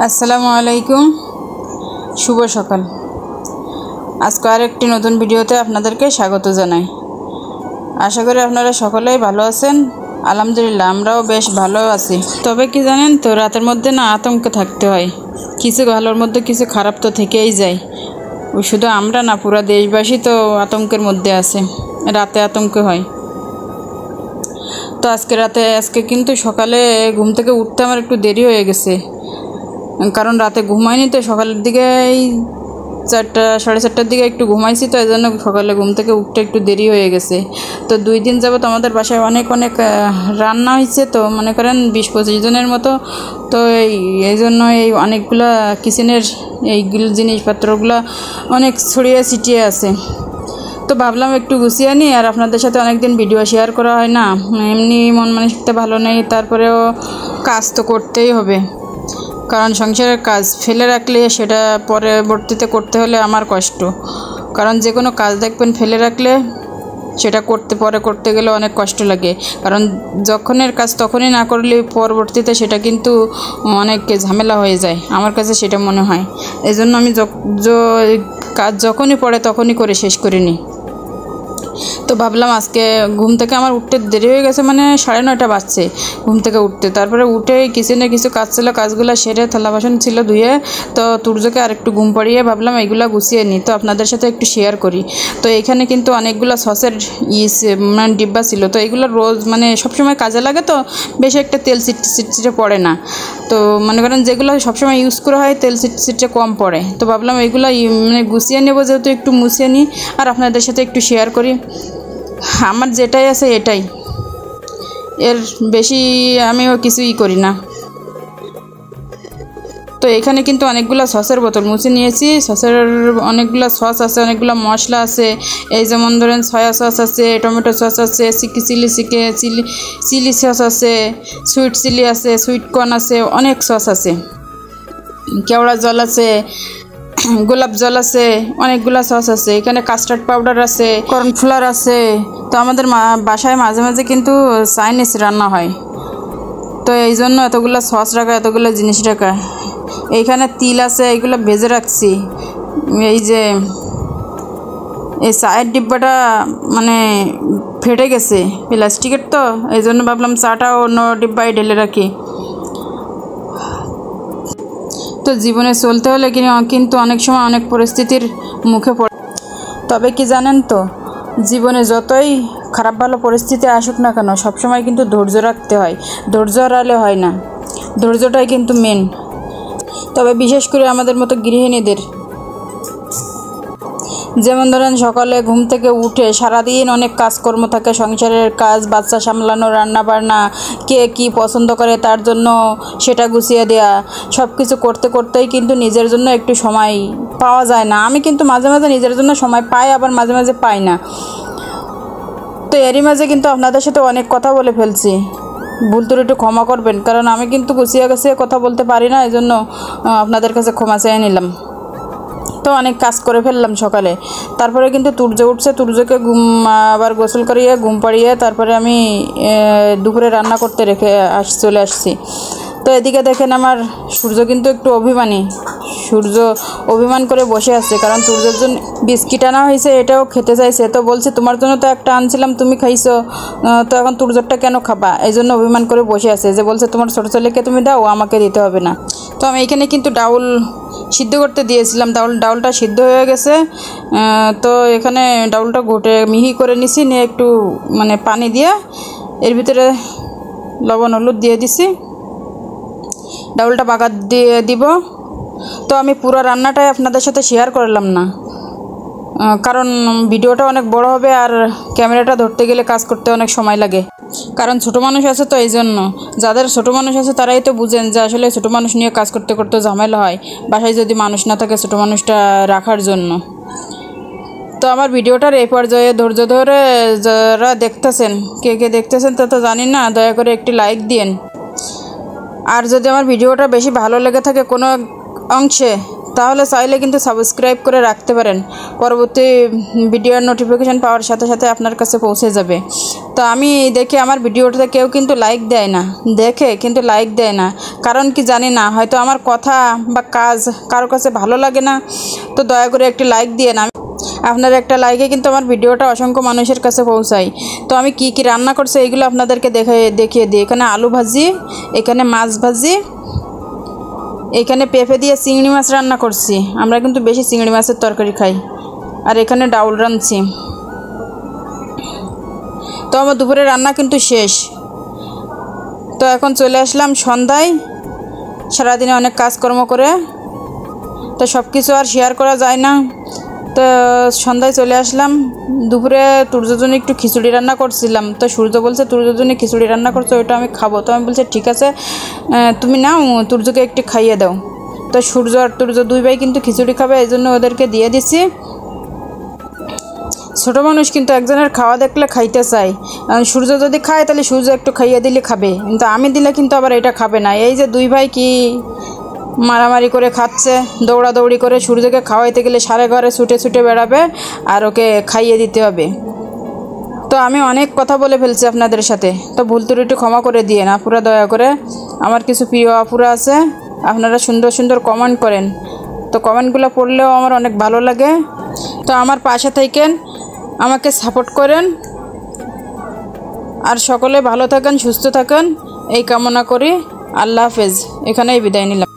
আসসালামু আলাইকুম, শুভ সকাল। আজকে আরেকটি নতুন ভিডিওতে আপনাদেরকে স্বাগত জানাই। আশা করি আপনারা সকলেই ভালো আছেন। আলহামদুলিল্লাহ, আমরাও বেশ ভালো আছি। তবে কি জানেন তো, রাতের মধ্যে না আতঙ্কে থাকতে হয়। কিছু ভালোর মধ্যে কিছু খারাপ তো থেকেই যায়। শুধু আমরা না, পুরো দেশবাসী তো আতঙ্কের মধ্যে আছে। রাতে আতঙ্ক হয়। তো আজকে কিন্তু সকালে ঘুম থেকে উঠতে আমার একটু দেরি হয়ে গেছে, কারণ রাতে ঘুমাইনি। তো সকালের দিকে এই 4টা সাড়ে 4টার দিকে একটু ঘুমাইছি, তো এই জন্য সকালে ঘুম থেকে উঠতে একটু দেরি হয়ে গেছে। তো 2 দিন যাবত আমাদের বাসায় অনেক রান্না হয়েছে, তো মনে করেন 20-25 জনের মতো। তো এই জন্য এই অনেকগুলা কিচেনের এইগুলো জিনিসপত্রগুলো অনেক ছড়িয়ে ছিটিয়ে আছে। তো ভাবলাম একটু গুছিয়ে নিই, আর আপনাদের সাথে অনেকদিন ভিডিও শেয়ার করা হয় না, এমনি মন মানসিকতা ভালো নেই। তারপরেও কাজ তো করতেই হবে, কারণ সংসারের কাজ ফেলে রাখলে সেটা পরবর্তীতে করতে হলে আমার কষ্ট। কারণ যে কোনো কাজ দেখবেন ফেলে রাখলে সেটা করতে গেলে অনেক কষ্ট লাগে। কারণ যখনের কাজ তখনই না করলে পরবর্তীতে সেটা কিন্তু অনেক ঝামেলা হয়ে যায়, আমার কাছে সেটা মনে হয়। এই জন্য আমি কাজ যখনই পড়ে তখনই করে শেষ করে নিই। তো ভাবলাম আজকে ঘুম থেকে আমার উঠতে দেরি হয়ে গেছে, মানে 9:30 বাজছে ঘুম থেকে উঠতে। তারপরে উঠে কিচেনে কিছু কাজ ছিল, কাজগুলো সেরে থালা বাসন ছিল ধুয়ে, তো তুর্যকে আরেকটু ঘুম পাড়িয়ে ভাবলাম এইগুলো গুছিয়ে নিই, তো আপনাদের সাথে একটু শেয়ার করি। তো এখানে কিন্তু অনেকগুলো সসের মানে ডিব্বা ছিল। তো এইগুলো রোজ মানে সবসময় কাজে লাগে, তো বেশি একটা তেল চিটচিটে পড়ে না। তো মনে করেন যেগুলো সবসময় ইউজ করা হয় তেল চিটচিটে কম পড়ে। তো ভাবলাম এইগুলো মানে গুছিয়ে নেবো, যেহেতু একটু মুছিয়ে নিই আর আপনাদের সাথে একটু শেয়ার করি। আমার যেটাই আছে এটাই, এর বেশি আমিও কিছুই করি না। তো এখানে কিন্তু অনেকগুলো সসের বোতল মুছে নিয়েছি। সসের অনেকগুলো সস আছে, অনেকগুলো মশলা আছে। এই যেমন ধরেন সয়া সস আছে, টমেটো সস আছে, চিলি সস আছে, সুইট চিলি আছে, সুইট কর্ন আছে, অনেক সস আছে, কেওড়া জল আছে, গোলাপ জল আছে, অনেকগুলো সস আছে। এখানে কাস্টার্ড পাউডার আছে, কর্নফ্লাওয়ার আছে। তো আমাদের বাসায় মাঝে মাঝে কিন্তু চাইনিজ রান্না হয়, তো এই জন্য এতগুলো সস রাখা, এতগুলো জিনিস রাখা। এইখানে তিল আছে, এইগুলো ভেজে রাখছি। এই যে এই চায়ের ডিব্বাটা মানে ফেটে গেছে প্লাস্টিকের, তো এই জন্য ভাবলাম চাটা অন্য ডিব্বায় ঢেলে রাখি। তো জীবনে চলতে হলে কিন্তু অনেক সময় অনেক পরিস্থিতির মুখে পড়ে। তবে কি জানেন তো, জীবনে যতই খারাপ ভালো পরিস্থিতি আসুক না কেন, সবসময় কিন্তু ধৈর্য রাখতে হয়। ধৈর্য হারালে হয় না, ধৈর্যটাই কিন্তু মেন। তবে বিশেষ করে আমাদের মতো গৃহিণীদের, যেমন ধরেন সকালে ঘুম থেকে উঠে সারাদিন অনেক কাজকর্ম থাকে, সংসারের কাজ, বাচ্চা সামলানো, রান্না বান্না, কে কী পছন্দ করে তার জন্য সেটা গুছিয়ে দেয়া, সব কিছু করতে করতেই কিন্তু নিজের জন্য একটু সময় পাওয়া যায় না। আমি কিন্তু মাঝে মাঝে নিজের জন্য সময় পাই, আবার মাঝে মাঝে পাই না। তো এরই মাঝে কিন্তু আপনাদের সাথে অনেক কথা বলে ফেলছি, ভুল ত্রুটি ক্ষমা করবেন, কারণ আমি কিন্তু গুছিয়ে কথা বলতে পারি না, এই জন্য আপনাদের কাছে ক্ষমা চেয়ে নিলাম। তো অনেক কাজ করে ফেললাম সকালে। তারপরে কিন্তু তুর্য উঠছে, তুর্যকে আবার গোসল করিয়ে ঘুম পাড়িয়ে তারপরে আমি দুপুরে রান্না করতে চলে আসছি। তো এদিকে দেখেন আমার সূর্য কিন্তু একটু অভিমানী। সূর্য অভিমান করে বসে আছে, কারণ তুর্যের জন্য বিস্কিট আনা হয়েছে, এটাও খেতে চাইছে। তো বলছে তোমার জন্য তো একটা আনছিলাম, তুমি খাইছো, তো এখন তুর্যটা কেন খাবা? এই জন্য অভিমান করে বসে আছে, যে বলছে তোমার ছোটো ছেলেকে তুমি দাও, আমাকে দিতে হবে না। তো আমি এখানে কিন্তু ডাউল সিদ্ধ করতে দিয়েছিলাম, ডাউলটা সিদ্ধ হয়ে গেছে। তো এখানে ডাউলটা ঘুটে মিহি করে নিছি, নিয়ে একটু মানে পানি দিয়ে এর ভিতরে লবণ হলুদ দিয়ে দিছি, ডাউলটা বাগার দিয়ে দিব। তো আমি পুরো রান্নাটাই আপনাদের সাথে শেয়ার করলাম না, কারণ ভিডিওটা অনেক বড় হবে, আর ক্যামেরাটা ধরতে গেলে কাজ করতে অনেক সময় লাগে। কারণ ছোটো মানুষ আছে, তো এই জন্য যাদের ছোটো মানুষ আছে তারাই তো বুঝেন যে আসলে ছোটো মানুষ নিয়ে কাজ করতে করতে ঝামেলা হয়, বাসায় যদি মানুষ না থাকে ছোটো মানুষটা রাখার জন্য। তো আমার ভিডিওটার এই পর্যায়ে ধৈর্য ধরে যারা দেখতেছেন, কে কে দেখতেছেন তা তো জানি না, দয়া করে একটি লাইক দিন। আর যদি আমার ভিডিওটা বেশি ভালো লেগে থাকে কোনো অংশে, তাহলে চাইলে কিন্তু সাবস্ক্রাইব করে রাখতে পারেন, পরবর্তী ভিডিওর নোটিফিকেশান পাওয়ার সাথে সাথে আপনার কাছে পৌঁছে যাবে। তো আমি দেখে আমার ভিডিওটাতে কেউ কিন্তু লাইক দেয় না, দেখে কিন্তু লাইক দেয় না, কারণ কি জানি না, হয়তো আমার কথা বা কাজ কারোর কাছে ভালো লাগে না। তো দয়া করে একটি লাইক দিয়ে না, আপনার একটা লাইকে কিন্তু আমার ভিডিওটা অসংখ্য মানুষের কাছে পৌঁছায়। তো আমি কি কি রান্না করছি এইগুলো আপনাদেরকে দেখিয়ে দিই। এখানে আলু ভাজি, এখানে মাছ ভাজি, এখানে পেঁপে দিয়ে চিংড়ি মাছ রান্না করছি, আমরা কিন্তু বেশি চিংড়ি মাছের তরকারি খাই। আর এখানে ডাউল রাঁধছি। তো আমার দুপুরে রান্না কিন্তু শেষ। তো এখন চলে আসলাম সন্ধ্যায়, সারাদিনে অনেক কাজকর্ম করে তো সব কিছু আর শেয়ার করা যায় না। তো সন্ধ্যায় চলে আসলাম। দুপুরে তুর্যর জন্য একটু খিচুড়ি রান্না করছিলাম। তো সূর্য বলছে তুর্যর জন্য খিচুড়ি রান্না করছো, ওইটা আমি খাবো। তো আমি বলছি ঠিক আছে, তুমি নাও, তুর্যকে একটু খাইয়ে দাও। তো সূর্য আর তুর্য দুই ভাই কিন্তু খিচুড়ি খাবে, এই জন্য ওদেরকে দিয়ে দিছি। ছোটো মানুষ কিন্তু একজনের খাওয়া দেখলে খাইতে চায়। সূর্য যদি খায় তাহলে সূর্য একটু খাইয়ে দিলে খাবে, কিন্তু আমি দিলে কিন্তু আবার এটা খাবে না। এই যে দুই ভাই কি মারামারি করে খাচ্ছে, দৌড়াদৌড়ি করে। সূর্যকে খাওয়াইতে গেলে সারে ঘরে ছুটে ছুটে বেড়াবে, আর ওকে খাইয়ে দিতে হবে। তো আমি অনেক কথা বলে ফেলছি আপনাদের সাথে, তো ভুল ত্রুটি ক্ষমা করে দিয়ে না পুরা দয়া করে। আমার কিছু প্রিয় আপুরা আছে, আপনারা সুন্দর সুন্দর কমেন্ট করেন, তো কমেন্টগুলো পড়লেও আমার অনেক ভালো লাগে। তো আমার পাশে থাকেন, আমাকে সাপোর্ট করেন, আর সকলে ভালো থাকেন, সুস্থ থাকেন এই কামনা করি। আল্লাহ হাফেজ, এখানেই বিদায় নিলাম।